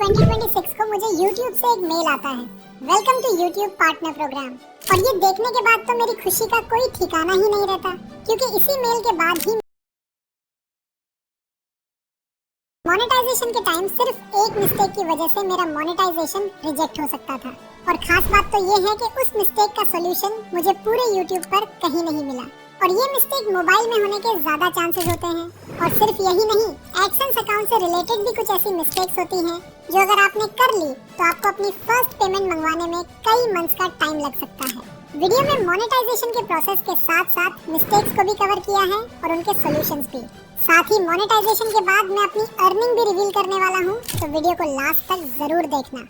2026 को मुझे YouTube से एक मेल आता है, welcome to YouTube partner program. और ये देखने के बाद तो मेरी खुशी का कोई ठिकाना ही नहीं रहता, क्योंकि इसी मेल के बाद ही मोनेटाइजेशन के टाइम सिर्फ एक मिस्टेक की वजह से मेरा मोनेटाइजेशन रिजेक्ट हो सकता था। और खास बात तो ये है कि उस मिस्टेक का सॉल्यूशन मुझे पूरे YouTube पर कहीं नहीं मिला। और ये मिस्टेक मोबाइल में होने के ज्यादा चांसेस होते हैं। और सिर्फ यही नहीं, एडसेंस अकाउंट से रिलेटेड भी कुछ ऐसी मिस्टेक्स होती हैं जो अगर आपने कर ली तो आपको अपनी फर्स्ट पेमेंट मंगवाने में कई मंथ्स का टाइम लग सकता है। वीडियो में मोनेटाइजेशन के प्रोसेस के साथ साथ मिस्टेक्स को भी कवर किया है और उनके सॉल्यूशंस भी। साथ ही मोनेटाइजेशन के बाद मैं अपनी अर्निंग भी रिवील करने वाला हूँ, तो वीडियो को लास्ट तक जरूर देखना।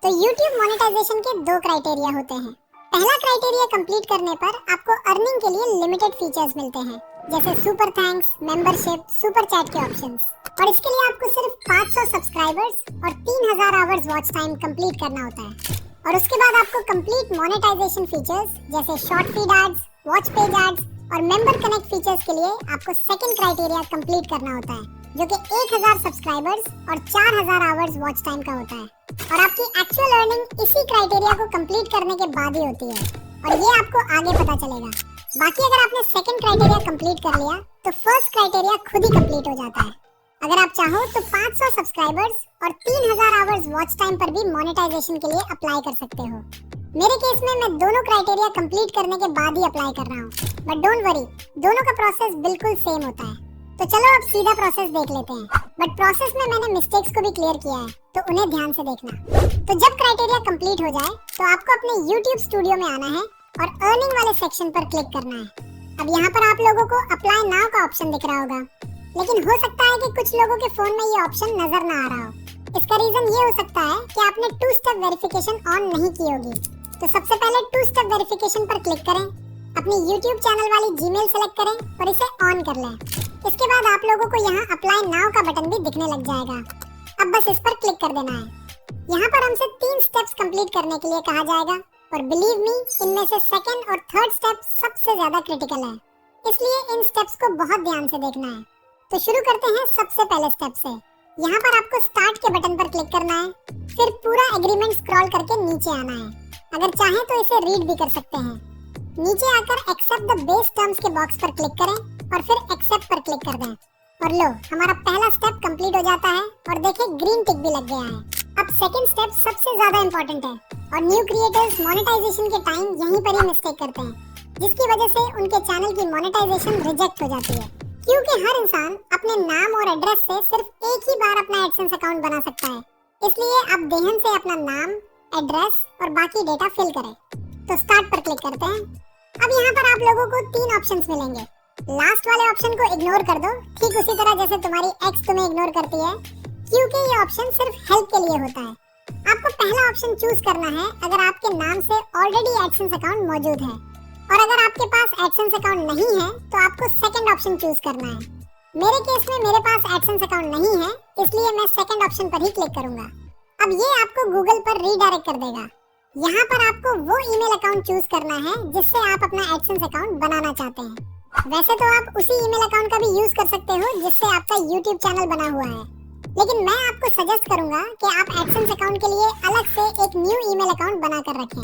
तो YouTube मोनेटाइजेशन के दो क्राइटेरिया होते हैं। पहला क्राइटेरिया कंप्लीट करने पर आपको अर्निंग के लिए लिमिटेड फीचर्स मिलते हैं, जैसे super thanks, membership, super chat के ऑप्शंस। और इसके लिए आपको सिर्फ 500 सब्सक्राइबर्स और 3000 आवर्स वॉच टाइम कंप्लीट करना होता है। और उसके बाद आपको कंप्लीट मोनेटाइजेशन फीचर्स जैसे short feed ads, watch page ads और मेंबर कनेक्ट फीचर्स के लिए आपको सेकंड क्राइटेरिया कंप्लीट करना होता है, जो कि 1000 सब्सक्राइबर्स और 4000 आवर्स वॉच टाइम का होता है। और आपकी एक्चुअल अर्निंग इसी क्राइटेरिया को कंप्लीट करने के बाद ही होती है, और ये आपको आगे पता चलेगा। बाकी अगर आपने सेकंड क्राइटेरिया कंप्लीट कर लिया तो फर्स्ट क्राइटेरिया खुद ही कंप्लीट हो जाता है। अगर आप चाहो तो 500 सब्सक्राइबर्स और 3000 आवर्स वॉच टाइम पर भी मोनेटाइजेशन के लिए अप्लाई कर सकते हो। मेरे केस में मैं दोनों क्राइटेरिया कंप्लीट करने के बाद ही अप्लाई कर रहा हूँ, बट डोंट वरी, दोनों का प्रोसेस बिल्कुल सेम होता है। तो चलो अब सीधा प्रोसेस देख लेते हैं। बट प्रोसेस में मैंने मिस्टेक्स को भी क्लियर किया है, तो उन्हें ध्यान से देखना। तो जब क्राइटेरिया कंप्लीट हो जाए तो आपको अपने YouTube स्टूडियो में आना है और अर्निंग वाले सेक्शन पर क्लिक करना है। अब यहाँ पर आप लोगों को अप्लाई नाउ का ऑप्शन दिख रहा होगा, लेकिन हो सकता है कि कुछ लोगों के फोन में ये ऑप्शन नजर ना आ रहा हो। इसका रीजन ये हो सकता है कि आपने 2 स्टेप वेरिफिकेशन ऑन नहीं की होगी। तो सबसे पहले 2 स्टेप वेरिफिकेशन पर क्लिक करें, अपनी YouTube चैनल वाली जीमेल सेलेक्ट करें और इसे ऑन कर लें। इसके बाद आप लोगों को यहाँ अप्लाई नाउ का बटन भी दिखने लग जाएगा। अब बस इस पर क्लिक कर देना है। यहाँ पर हमसे 3 स्टेप्स कंप्लीट करने के लिए कहा जाएगा, और बिलीव मी, इनमें से सेकंड और थर्ड स्टेप सबसे ज्यादा क्रिटिकल है, इसलिए इन स्टेप्स को बहुत ध्यान से देखना है। तो शुरू करते हैं सबसे पहले स्टेप से। यहाँ पर आपको स्टार्ट के बटन पर क्लिक करना है, फिर पूरा एग्रीमेंट स्क्रॉल करके नीचे आना है। अगर चाहें तो इसे रीड भी कर सकते हैं। नीचे आकर एक्सेप्ट द बेस टर्म्स के बॉक्स पर क्लिक करें और फिर एक्सेप्ट पर क्लिक कर दें। और लो, हमारा पहला स्टेप कंप्लीट हो जाता है और देखिए ग्रीन टिक भी लग गया है। अब सेकंड स्टेप सबसे ज्यादा इंपॉर्टेंट है, और न्यू क्रिएटर्स मोनेटाइजेशन के टाइम यहीं पर ही मिस्टेक करते हैं, जिसकी वजह से उनके चैनल की मोनेटाइजेशन रिजेक्ट हो जाती है। क्योंकि हर इंसान अपने नाम और एड्रेस से सिर्फ एक ही बार अपना एडसेंस अकाउंट बना सकता है, इसलिए आप देहन से अपना नाम, एड्रेस और बाकी डेटा फिल करें। तो स्टार्ट पर क्लिक करते हैं। अब यहाँ पर आप लोगों को 3 ऑप्शंस मिलेंगे। लास्ट वाले ऑप्शन को इग्नोर कर दो, ठीक उसी तरह जैसे तुम्हारी एक्स तुम्हें इग्नोर करती है, क्योंकि ये ऑप्शन सिर्फ हेल्प के लिए होता है। आपको पहला ऑप्शन चूज करना है अगर आपके नाम से ऑलरेडी एडसेंस अकाउंट मौजूद है, और अगर आपके पास एडसेंस अकाउंट नहीं है तो आपको सेकंड ऑप्शन चूज करना है। मेरे केस में मेरे पास एडसेंस अकाउंट नहीं है, इसलिए मैं सेकंड ऑप्शन पर ही क्लिक करूंगा। अब ये आपको गूगल पर रीडायरेक्ट कर देगा। यहाँ पर आपको वो ईमेल अकाउंट चूज करना है जिससे आप अपना एडसेंस अकाउंट बनाना चाहते हैं। वैसे तो आप उसी ईमेल अकाउंट का भी यूज कर सकते हो जिससे आपका YouTube चैनल बना हुआ है, लेकिन मैं आपको सजेस्ट करूंगा कि आप एडसेंस अकाउंट के लिए अलग से एक न्यू ईमेल अकाउंट बनाकर रखें।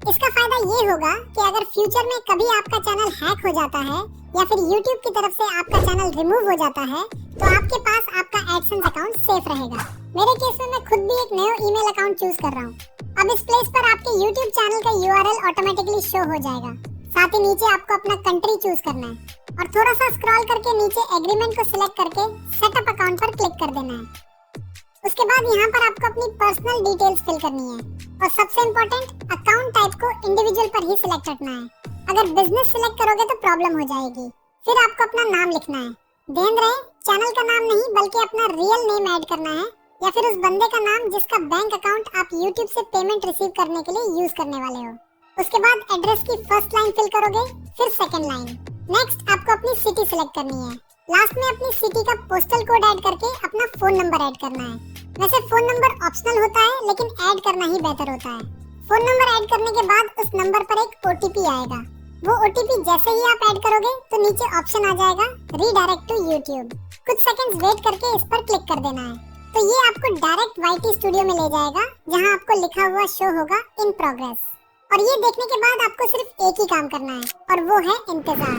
इसका फायदा ये होगा कि अगर फ्यूचर में कभी आपका चैनल हैक हो जाता है या फिर YouTube की तरफ से आपका चैनल रिमूव हो जाता है, तो आपके पास आपका एडसेंस अकाउंट सेफ रहेगा। मेरे केस में मैं खुद भी एक नया ईमेल अकाउंट चूज कर रहा हूँ। अब इस प्लेस पर आपके YouTube चैनल का URL ऑटोमेटिकली शो हो जाएगा। साथ ही नीचे आपको अपना कंट्री चूज करना है और थोड़ा सा स्क्रॉल करके नीचे एग्रीमेंट को सिलेक्ट करके सेटअप अकाउंट पर क्लिक कर देना है। उसके बाद यहाँ पर आपको अपनी पर्सनल डिटेल्स फिल करनी है, और सबसे इम्पोर्टेंट, अकाउंट टाइप को इंडिविजुअल पर ही सिलेक्ट रखना है। अगर बिजनेस सिलेक्ट करोगे तो प्रॉब्लम हो जाएगी। फिर आपको अपना नाम लिखना है। ध्यान रहे, चैनल का नाम नहीं बल्कि अपना रियल नेम ऐड करना है, या फिर उस बंदे का नाम जिसका बैंक अकाउंट आप YouTube से पेमेंट रिसीव करने के लिए यूज करने वाले हो। उसके बाद एड्रेस की फर्स्ट लाइन फिल करोगे, फिर सेकंड लाइन। नेक्स्ट आपको अपनी सिटी सिलेक्ट करनी है। लास्ट में अपनी सिटी का पोस्टल कोड ऐड करके अपना फोन नंबर ऐड करना है। वैसे फोन नंबर ऑप्शनल होता है, लेकिन ऐड करना ही बेहतर होता है। फोन नंबर ऐड करने के बाद उस नंबर पर एक OTP आएगा। वो OTP जैसे ही आप ऐड करोगे तो नीचे ऑप्शन आ जाएगा रीडायरेक्ट टू YouTube। कुछ सेकंड्स वेट करके इस पर क्लिक कर देना है। तो ये आपको डायरेक्ट YT स्टूडियो में ले जाएगा, जहां आपको लिखा हुआ शो होगा इन प्रोग्रेस। और ये देखने के बाद आपको सिर्फ एक ही काम करना है, और वो है इंतजार,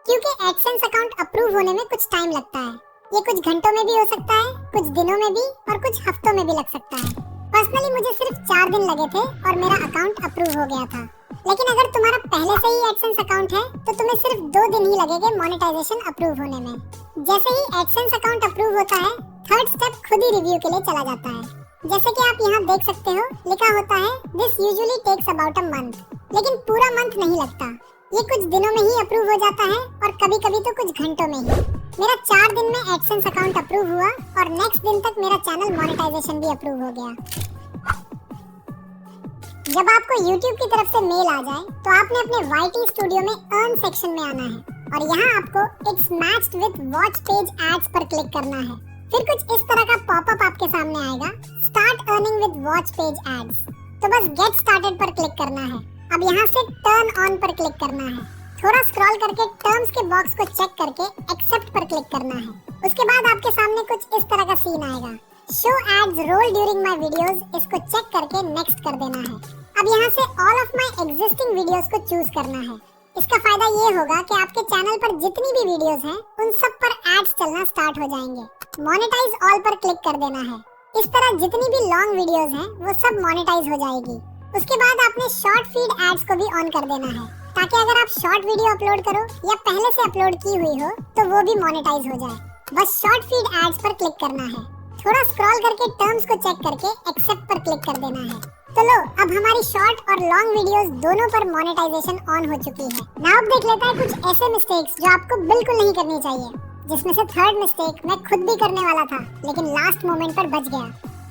क्योंकि एडसेंस अकाउंट अप्रूव होने में कुछ टाइम लगता है। ये कुछ घंटों में भी हो सकता है, कुछ दिनों में भी, और कुछ हफ्तों में भी लग सकता है। पर्सनली मुझे सिर्फ 4 दिन लगे थे और मेरा अकाउंट अप्रूव हो गया था। लेकिन अगर तुम्हारा पहले से ही एडसेंस अकाउंट है तो तुम्हें सिर्फ 2 दिन ही लगेंगे मोनेटाइजेशन अप्रूव होने में। जैसे ही एडसेंस अकाउंट अप्रूव होता है, थर्ड स्टेप खुद ही रिव्यू के लिए चला जाता है। जैसे कि आप यहाँ देख सकते हो, लिखा होता है this usually takes about a month, लेकिन पूरा मंथ नहीं लगता। ये कुछ दिनों में ही अप्रूव हो जाता है और कभी-कभी तो कुछ घंटों में ही। मेरा 4 दिन में एडसेंस अकाउंट अप्रूव हुआ और नेक्स्ट दिन तक मेरा चैनल मोनेटाइजेशन भी अप्रूव हो गया। जब आपको YouTube की तरफ से मेल आ जाए तो आपने अपने YT स्टूडियो में अर्न सेक्शन में आना है और यहाँ आपको it's matched with watch page ads पर क्लिक करना है। फिर कुछ इस तरह का पॉपअप आपके सामने आएगा, start earning with watch page ads. तो बस गेट स्टार्टेड पर क्लिक करना है। अब यहाँ से टर्न ऑन पर क्लिक करना है। थोड़ा स्क्रॉल करके टर्म्स के बॉक्स को चेक करके एक्सेप्ट पर क्लिक करना है। उसके बाद आपके सामने कुछ इस तरह का सीन आएगा, show ads roll during my videos. इसको चेक करके नेक्स्ट कर देना है। अब यहाँ से all of my existing videos को चूज करना है। इसका फायदा ये होगा कि आपके चैनल पर जितनी भी वीडियोस हैं उन सब पर एड्स चलना स्टार्ट हो जाएंगे। मोनेटाइज ऑल पर क्लिक कर देना है। इस तरह जितनी भी लॉन्ग वीडियोस हैं वो सब मोनेटाइज हो जाएगी। उसके बाद आपने शॉर्ट फीड एड्स को भी ऑन कर देना है, ताकि अगर आप शॉर्ट वीडियो अपलोड करो या पहले से अपलोड की हुई हो तो वो भी मोनेटाइज हो जाए। बस शॉर्ट फीड एड्स पर क्लिक करना है। थोड़ा स्क्रॉल करके टर्म्स को चेक करके एक्सेप्ट पर क्लिक कर देना है। तो लो, अब हमारी शॉर्ट और लॉन्ग वीडियोस दोनों पर मोनेटाइजेशन ऑन हो चुकी है। नाउ अब देख लेते हैं कुछ ऐसे मिस्टेक्स जो आपको बिल्कुल नहीं करनी चाहिए, जिसमें से थर्ड मिस्टेक मैं खुद भी करने वाला था लेकिन लास्ट मोमेंट पर बच गया।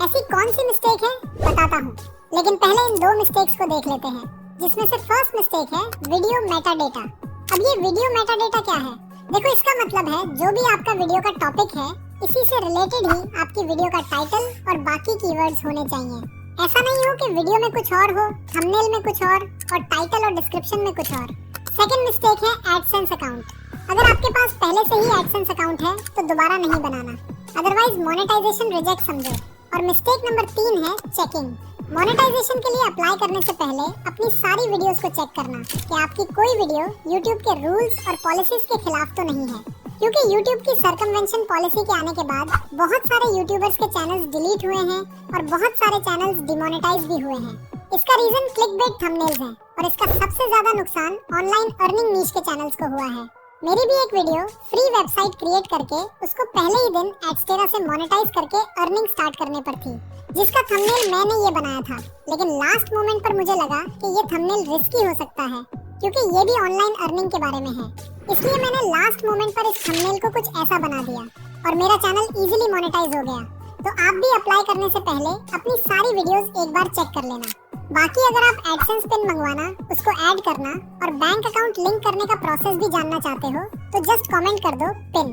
ऐसी कौन सी मिस्टेक है बताता हूँ, लेकिन पहले इन 2 मिस्टेक्स को देख लेते हैं। जिसमें से फर्स्ट मिस्टेक है वीडियो मेटा डेटा। अब ये वीडियो मेटा डेटा क्या है? देखो, इसका मतलब है जो भी आपका वीडियो का टॉपिक है, इसी से रिलेटेड ही आपकी वीडियो का टाइटल और बाकी कीवर्ड्स होने चाहिए। ऐसा नहीं हो कि वीडियो में कुछ और हो, थंबनेल में कुछ और टाइटल और डिस्क्रिप्शन में कुछ और। सेकंड मिस्टेक है एडसेंस अकाउंट। अगर आपके पास पहले से ही एडसेंस अकाउंट है तो दोबारा नहीं बनाना, अदरवाइज मोनेटाइजेशन रिजेक्ट समझो। और मिस्टेक नंबर 3 है चेकिंग। मोनेटाइजेशन के लिए अप्लाई करने से पहले अपनी सारी वीडियोस को चेक करना कि आपकी कोई वीडियो YouTube के रूल्स और पॉलिसीज के खिलाफ तो नहीं है, क्योंकि YouTube की सर्कमवेंशन पॉलिसी के आने के बाद बहुत सारे यूट्यूबर्स के चैनल्स डिलीट हुए हैं और बहुत सारे चैनल्स डिमोनेटाइज भी हुए हैं। इसका रीजन क्लिकबेट थंबनेल्स है और इसका सबसे ज्यादा नुकसान ऑनलाइन अर्निंग नीश के चैनल्स को हुआ है। मेरी भी एक वीडियो फ्री वेबसाइट क्रिएट करके उसको पहले ही दिन एडस्टेरा से मोनेटाइज करके अर्निंग स्टार्ट करने पर थी, जिसका थंबनेल मैंने ये बनाया था। लेकिन लास्ट मोमेंट पर मुझे लगा कि ये थंबनेल रिस्की हो सकता है, क्योंकि ये भी ऑनलाइन अर्निंग के बारे में है। इसलिए मैंने लास्ट मोमेंट पर इस थंबनेल को कुछ ऐसा बना दिया और मेरा चैनल इजीली मोनेटाइज हो गया। तो आप भी अप्लाई करने से पहले अपनी सारी वीडियोस एक बार चेक कर लेना। बाकी अगर आप एडसेंस पिन मंगवाना, उसको ऐड करना और बैंक अकाउंट लिंक करने का प्रोसेस भी जानना चाहते हो तो जस्ट कमेंट कर दो पिन।